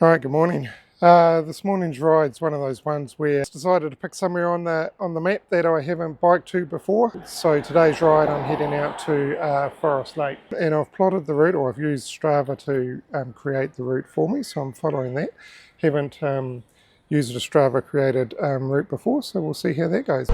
Alright, good morning. This morning's ride's one of those ones where I decided to pick somewhere on the map that I haven't biked to before. So today's ride I'm heading out to Forest Lake, and I've plotted the route, or I've used Strava to create the route for me, so I'm following that. Haven't used a Strava created route before, so we'll see how that goes.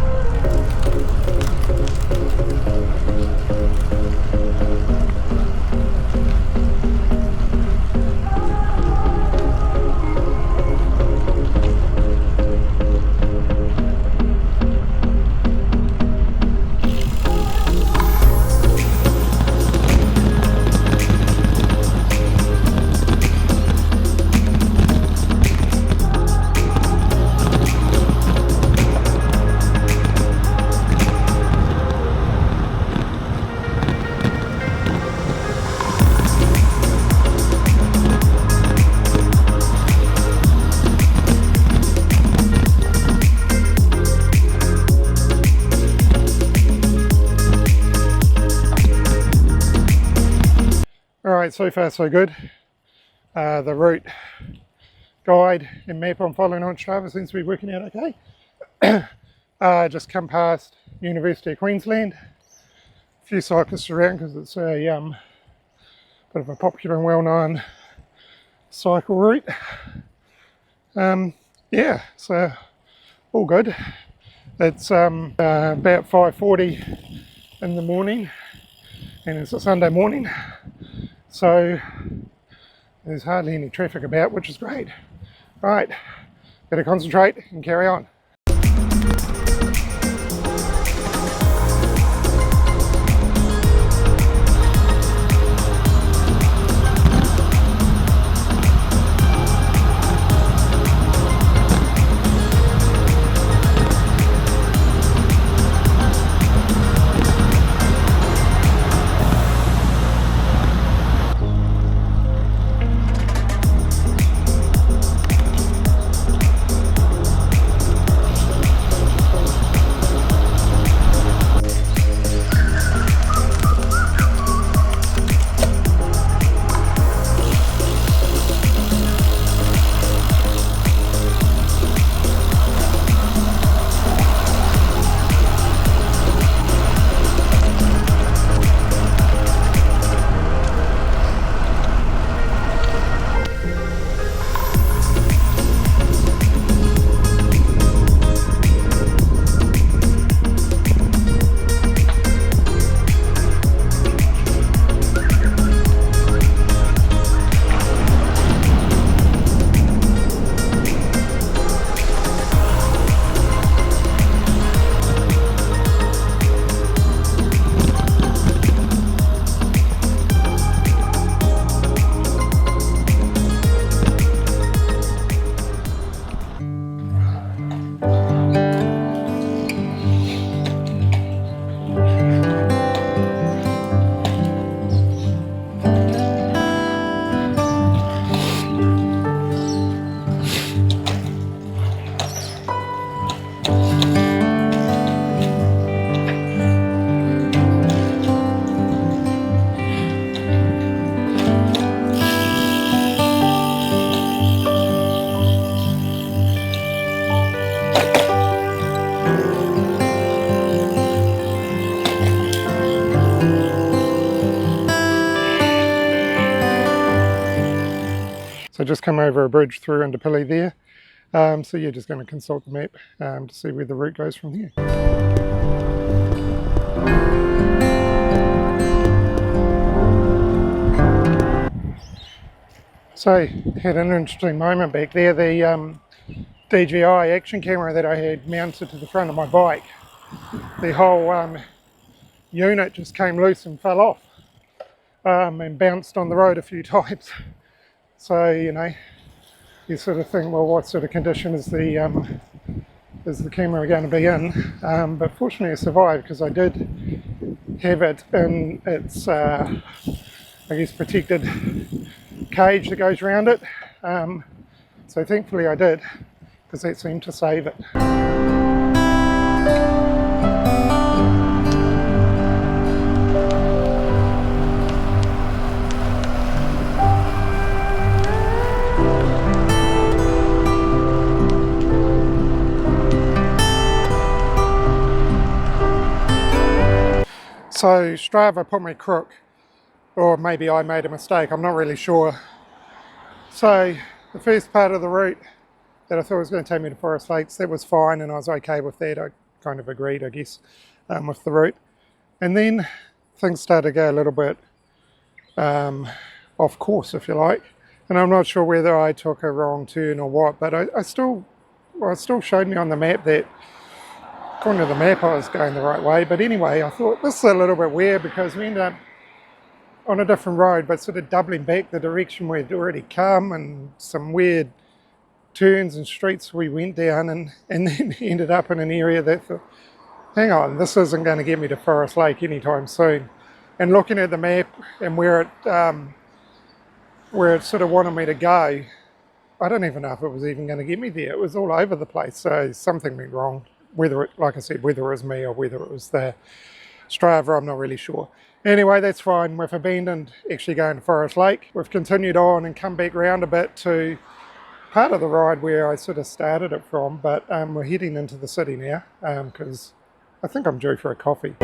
Alright, so far so good. The route guide and map I'm following on Strava seems to be working out okay. Just come past University of Queensland. A few cyclists around because it's a bit of a popular and well-known cycle route. Yeah, so all good. It's about 5:40 in the morning, and it's a Sunday morning. So there's hardly any traffic about, which is great. Right, better concentrate and carry on. So just come over a bridge through into Pili there. So you're just going to consult the map to see where the route goes from here. So had an interesting moment back there. The DJI action camera that I had mounted to the front of my bike, the whole unit just came loose and fell off and bounced on the road a few times. So, you know, you sort of think, well, what sort of condition is the camera going to be in? But fortunately I survived, because I did have it in its, I guess, protected cage that goes around it. So thankfully I did, because that seemed to save it. So Strava put me crook, or maybe I made a mistake, I'm not really sure. So the first part of the route that I thought was going to take me to Forest Lakes, that was fine and I was okay with that. I kind of agreed, I guess, with the route. And then things started to go a little bit off course, if you like. And I'm not sure whether I took a wrong turn or what, but it still showed me on the map that, according to the map, I was going the right way. But anyway, I thought this is a little bit weird because we ended up on a different road, but sort of doubling back the direction we'd already come, and some weird turns and streets we went down, and then ended up in an area that thought, hang on, this isn't going to get me to Forest Lake anytime soon. And looking at the map and where it sort of wanted me to go, I don't even know if it was even going to get me there. It was all over the place, so something went wrong. Whether it, like I said, whether it was me or whether it was the Strava, I'm not really sure. Anyway, that's fine. We've abandoned actually going to Forest Lake. We've continued on and come back round a bit to part of the ride where I sort of started it from, but we're heading into the city now because I think I'm due for a coffee.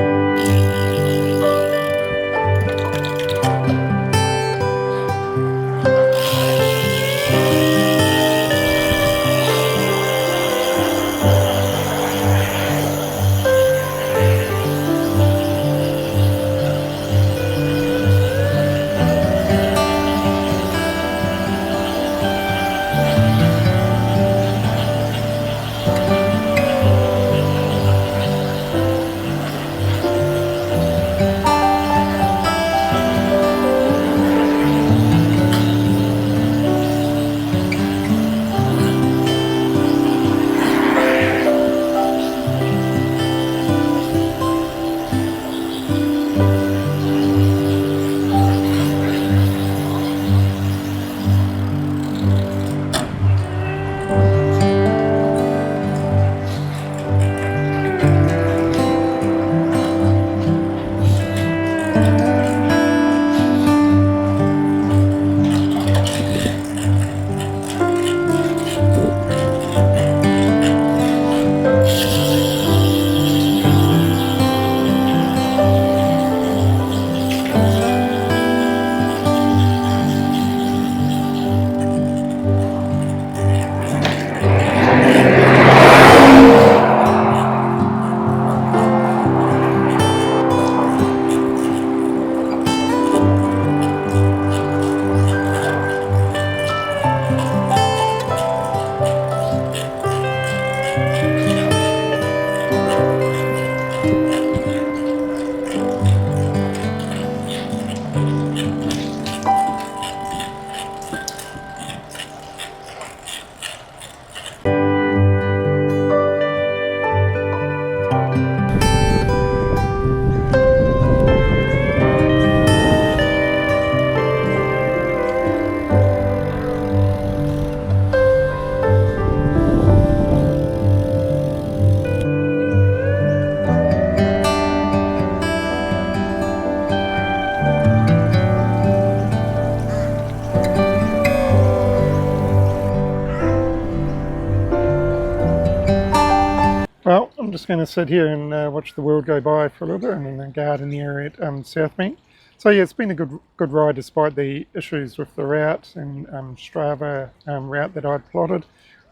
Well, I'm just going to sit here and watch the world go by for a little bit, and in the garden here at Southbank. So yeah, it's been a good ride despite the issues with the route and Strava route that I'd plotted.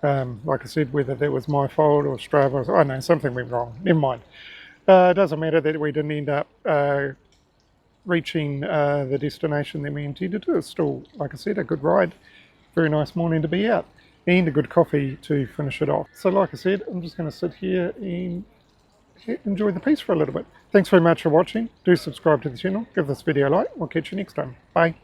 Like I said, whether that was my fault or Strava, I know something went wrong. Never mind. It doesn't matter that we didn't end up reaching the destination that we intended to. It's still, like I said, a good ride. Very nice morning to be out. And a good coffee to finish it off. So like I said, I'm just going to sit here and enjoy the piece for a little bit. Thanks very much for watching. Do subscribe to the channel, give this video a like. We'll catch you next time. Bye.